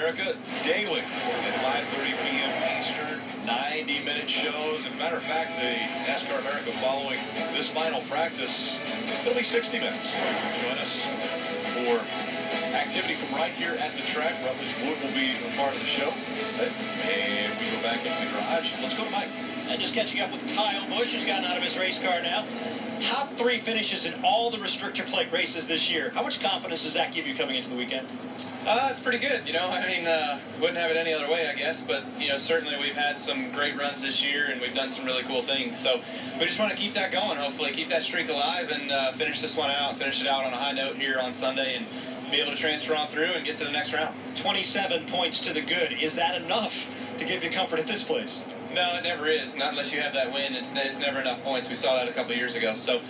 America daily at 5:30 p.m. Eastern, 90-minute shows. As a matter of fact, the NASCAR America following this final practice, it'll be 60 minutes. Join us for activity from right here at the track. Rutledge Wood will be a part of the show. And we go back into the garage. Let's go to Mike. And just catching up with Kyle Busch, who's gotten out of his race car now. Top 3 finishes in all the restrictor plate races this year. How much confidence does that give you coming into the weekend? It's pretty good. Wouldn't have it any other way, I guess. But, certainly we've had some great runs this year, and we've done some really cool things. So we just want to keep that going, hopefully, keep that streak alive, and finish this one out, finish it out on a high note here on Sunday, and be able to transfer on through and get to the next round. 27 points to the good. Is that enough to give you comfort at this place? No, it never is. Not unless you have that win. It's never enough points. We saw that a couple of years ago. So,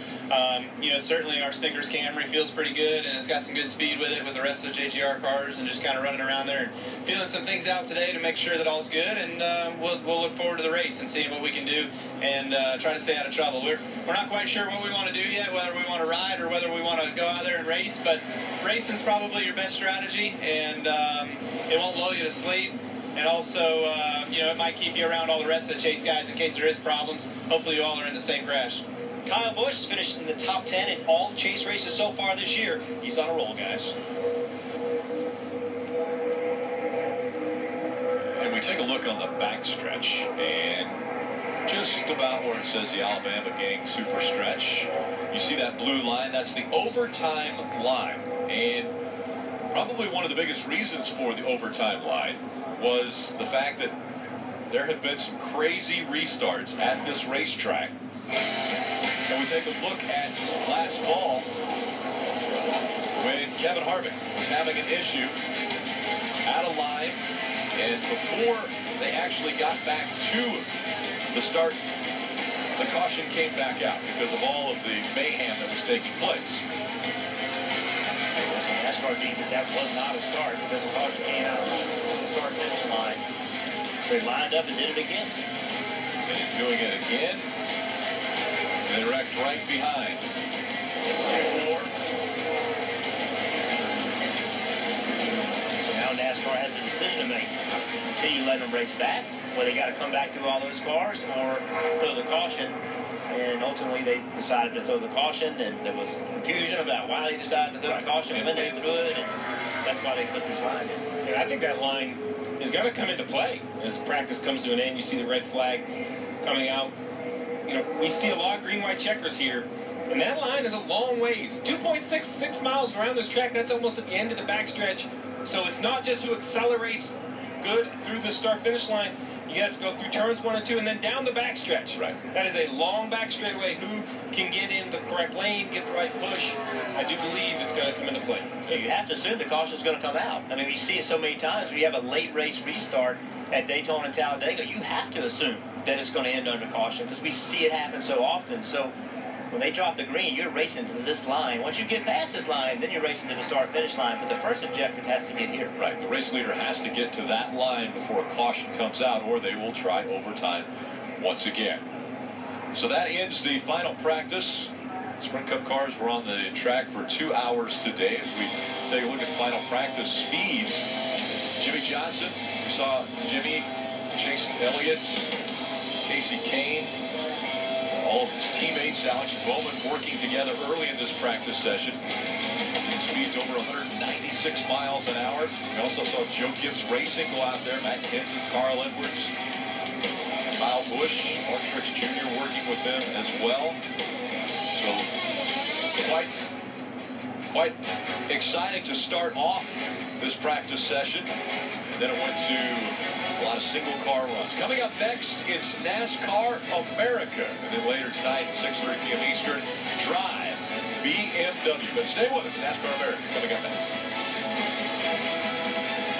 certainly our Snickers Camry feels pretty good, and it's got some good speed with it with the rest of the JGR cars, and just kind of running around there and feeling some things out today to make sure that all's good. And we'll look forward to the race and seeing what we can do and try to stay out of trouble. We're not quite sure what we want to do yet, whether we want to ride or whether we want to go out there and race. But racing's probably your best strategy, and it won't lull you to sleep. And also, it might keep you around all the rest of the chase guys in case there is problems. Hopefully you all are in the same crash. Kyle Busch has finished in the top 10 in all the chase races so far this year. He's on a roll, guys. And we take a look on the backstretch, and just about where it says the Alabama Gang Super Stretch, you see that blue line? That's the overtime line. And probably one of the biggest reasons for the overtime line was the fact that there had been some crazy restarts at this racetrack. And we take a look at last fall when Kevin Harvick was having an issue out of line, and before they actually got back to the start, the caution came back out because of all of the mayhem that was taking place. NASCAR deemed that was not a start because the caution came out of the start-finish line. So they lined up and did it again. And doing it again. They wrecked right behind. So now NASCAR has a decision to make. Continue letting them race back, where they got to come back through all those cars, or throw the caution. And ultimately, they decided to throw the caution, and there was confusion about why they decided to throw the caution and when they threw it, and that's why they put this line in. And I think that line is going to come into play as practice comes to an end. You see the red flags coming out. We see a lot of green-white checkers here, and that line is a long ways. 2.66 miles around this track. That's almost at the end of the backstretch. So it's not just who accelerates good through the start-finish line. You got to go through turns 1 and 2 and then down the backstretch. Right. That is a long back straightaway. Who can get in the correct lane, get the right push? I do believe it's going to come into play. You have to assume the caution is going to come out. I mean, we see it so many times when you have a late race restart at Daytona and Talladega. You have to assume that it's going to end under caution because we see it happen so often. So when they drop the green, you're racing to this line. Once you get past this line, then you're racing to the start-finish line. But the first objective has to get here. Right. The race leader has to get to that line before caution comes out, or they will try overtime once again. So that ends the final practice. Sprint Cup cars were on the track for 2 hours today. As we take a look at final practice speeds, Jimmy Johnson, we saw Jimmy, Chase Elliott, Casey Kane, all of his teammates, Alex Bowman, working together early in this practice session. Speeds over 196 miles an hour. We also saw Joe Gibbs Racing go out there, Matt Kenseth, Carl Edwards, Kyle Busch, Mark Truex Jr. working with them as well. So quite exciting to start off this practice session. And then it went to a lot of single car runs. Coming up next, it's NASCAR America. And then later tonight, 6:30 p.m. Eastern, Drive BMW. But stay with us, NASCAR America coming up next.